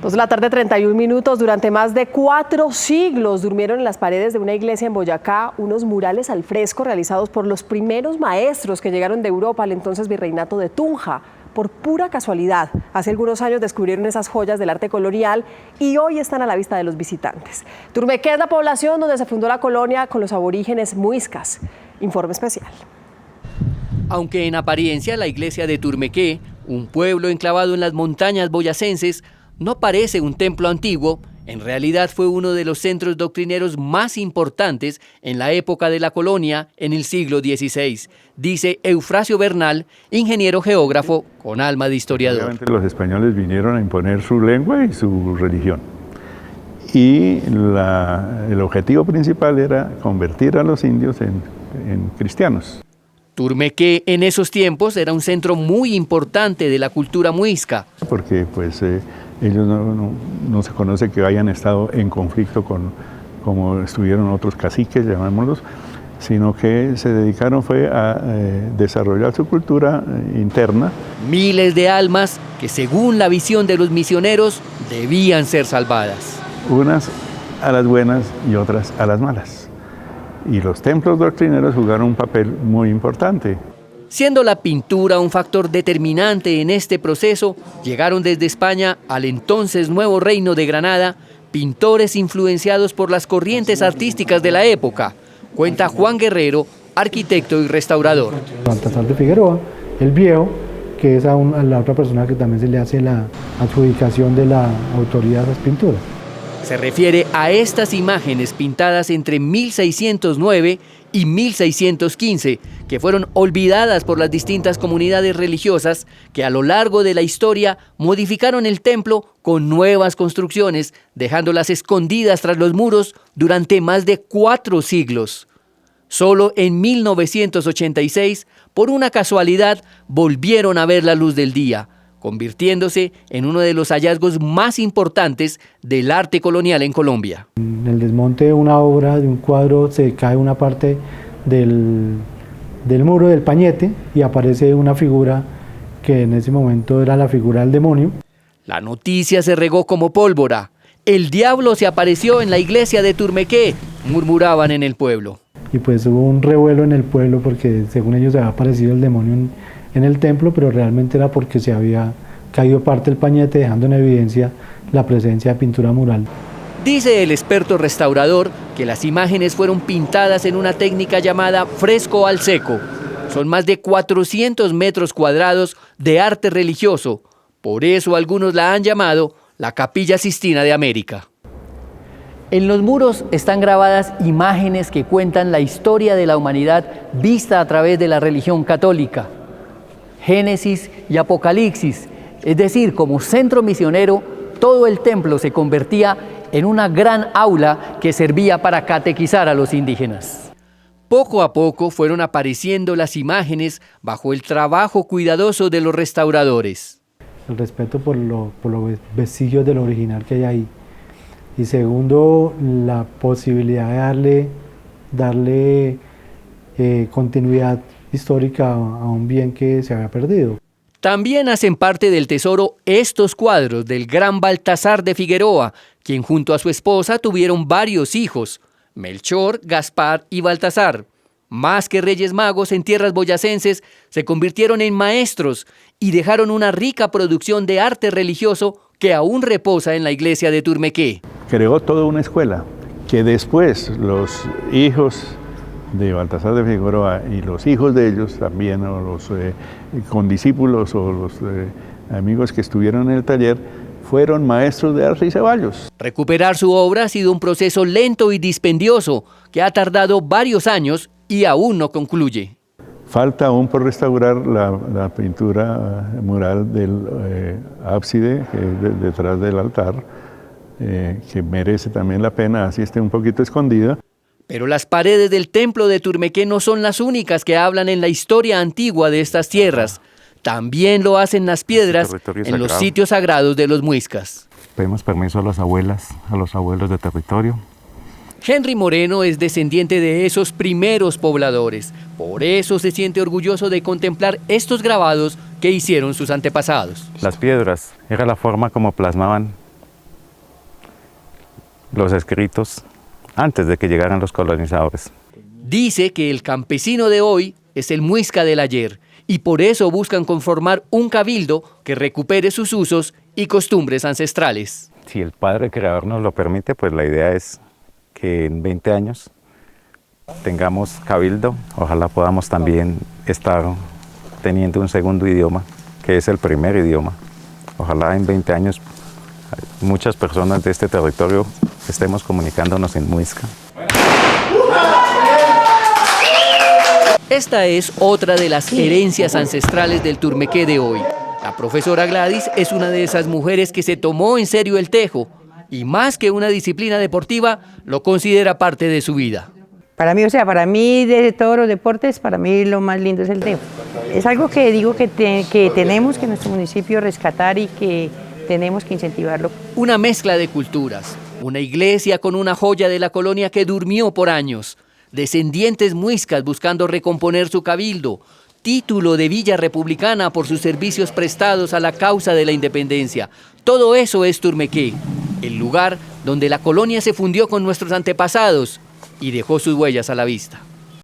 2 de la tarde, 31 minutos. Durante más de 4 siglos durmieron en las paredes de una iglesia en Boyacá unos murales al fresco realizados por los primeros maestros que llegaron de Europa al entonces virreinato de Tunja. Por pura casualidad, hace algunos años descubrieron esas joyas del arte colonial y hoy están a la vista de los visitantes. Turmequé es la población donde se fundó la colonia con los aborígenes muiscas. Informe especial. Aunque en apariencia la iglesia de Turmequé, un pueblo enclavado en las montañas boyacenses, no parece un templo antiguo, en realidad fue uno de los centros doctrineros más importantes en la época de la colonia en el siglo XVI, dice Eufrasio Bernal, ingeniero geógrafo con alma de historiador. Obviamente los españoles vinieron a imponer su lengua y su religión. Y el objetivo principal era convertir a los indios en cristianos. Turmequé en esos tiempos era un centro muy importante de la cultura muisca. Porque pues ellos no se conoce que hayan estado en conflicto como estuvieron otros caciques, llamémoslos, sino que se dedicaron fue a desarrollar su cultura interna. Miles de almas que según la visión de los misioneros debían ser salvadas. Unas a las buenas y otras a las malas. Y los templos doctrineros jugaron un papel muy importante. Siendo la pintura un factor determinante en este proceso, llegaron desde España al entonces nuevo reino de Granada pintores influenciados por las corrientes artísticas de la época, cuenta Juan Guerrero, arquitecto y restaurador. Baltasar de Figueroa, el viejo, que es a la otra persona que también se le hace la adjudicación de la autoría de esas pinturas. Se refiere a estas imágenes pintadas entre 1609 y 1615, que fueron olvidadas por las distintas comunidades religiosas que a lo largo de la historia modificaron el templo con nuevas construcciones, dejándolas escondidas tras los muros durante más de 4 siglos. Solo en 1986, por una casualidad, volvieron a ver la luz del día, convirtiéndose en uno de los hallazgos más importantes del arte colonial en Colombia. En el desmonte de una obra, de un cuadro, se cae una parte del muro del pañete y aparece una figura que en ese momento era la figura del demonio. La noticia se regó como pólvora. El diablo se apareció en la iglesia de Turmequé, murmuraban en el pueblo. Y pues hubo un revuelo en el pueblo porque según ellos había aparecido el demonio en el templo, pero realmente era porque se había caído parte del pañete, dejando en evidencia la presencia de pintura mural. Dice el experto restaurador que las imágenes fueron pintadas en una técnica llamada fresco al seco. Son más de 400 metros cuadrados de arte religioso. Por eso algunos la han llamado la Capilla Sistina de América. En los muros están grabadas imágenes que cuentan la historia de la humanidad vista a través de la religión católica. Génesis y Apocalipsis, es decir, como centro misionero, todo el templo se convertía en una gran aula que servía para catequizar a los indígenas. Poco a poco fueron apareciendo las imágenes bajo el trabajo cuidadoso de los restauradores. El respeto por los vestigios del original que hay ahí. Y segundo, la posibilidad de darle continuidad histórica a un bien que se había perdido. También hacen parte del tesoro estos cuadros del gran Baltasar de Figueroa, quien junto a su esposa tuvieron varios hijos, Melchor, Gaspar y Baltasar. Más que reyes magos en tierras boyacenses, se convirtieron en maestros y dejaron una rica producción de arte religioso que aún reposa en la iglesia de Turmequé. Creó toda una escuela que después los hijos de Baltasar de Figueroa y los hijos de ellos también, o los condiscípulos o los amigos que estuvieron en el taller, fueron maestros de Arce y Ceballos. Recuperar su obra ha sido un proceso lento y dispendioso que ha tardado varios años y aún no concluye. Falta aún por restaurar la pintura mural del ábside, que es detrás del altar, que merece también la pena, así esté un poquito escondida. Pero las paredes del templo de Turmequé no son las únicas que hablan en la historia antigua de estas tierras. También lo hacen las piedras en los sitios sagrados de los muiscas. Pedimos permiso a las abuelas, a los abuelos de territorio. Henry Moreno es descendiente de esos primeros pobladores. Por eso se siente orgulloso de contemplar estos grabados que hicieron sus antepasados. Las piedras era la forma como plasmaban los escritos antes de que llegaran los colonizadores. Dice que el campesino de hoy es el muisca del ayer y por eso buscan conformar un cabildo que recupere sus usos y costumbres ancestrales. Si el Padre Creador nos lo permite, pues la idea es que en 20 años tengamos cabildo. Ojalá podamos también estar teniendo un segundo idioma, que es el primer idioma. Ojalá en 20 años muchas personas de este territorio estemos comunicándonos en muisca. Esta es otra de las herencias ancestrales del turmequé de hoy. La profesora Gladys es una de esas mujeres que se tomó en serio el tejo y más que una disciplina deportiva, lo considera parte de su vida. Para mí, para mí de todos los deportes, para mí lo más lindo es el tejo. Es algo que digo que tenemos que en nuestro municipio rescatar y que tenemos que incentivarlo. Una mezcla de culturas, una iglesia con una joya de la colonia que durmió por años, descendientes muiscas buscando recomponer su cabildo, título de villa republicana por sus servicios prestados a la causa de la independencia. Todo eso es Turmequé, el lugar donde la colonia se fundió con nuestros antepasados y dejó sus huellas a la vista.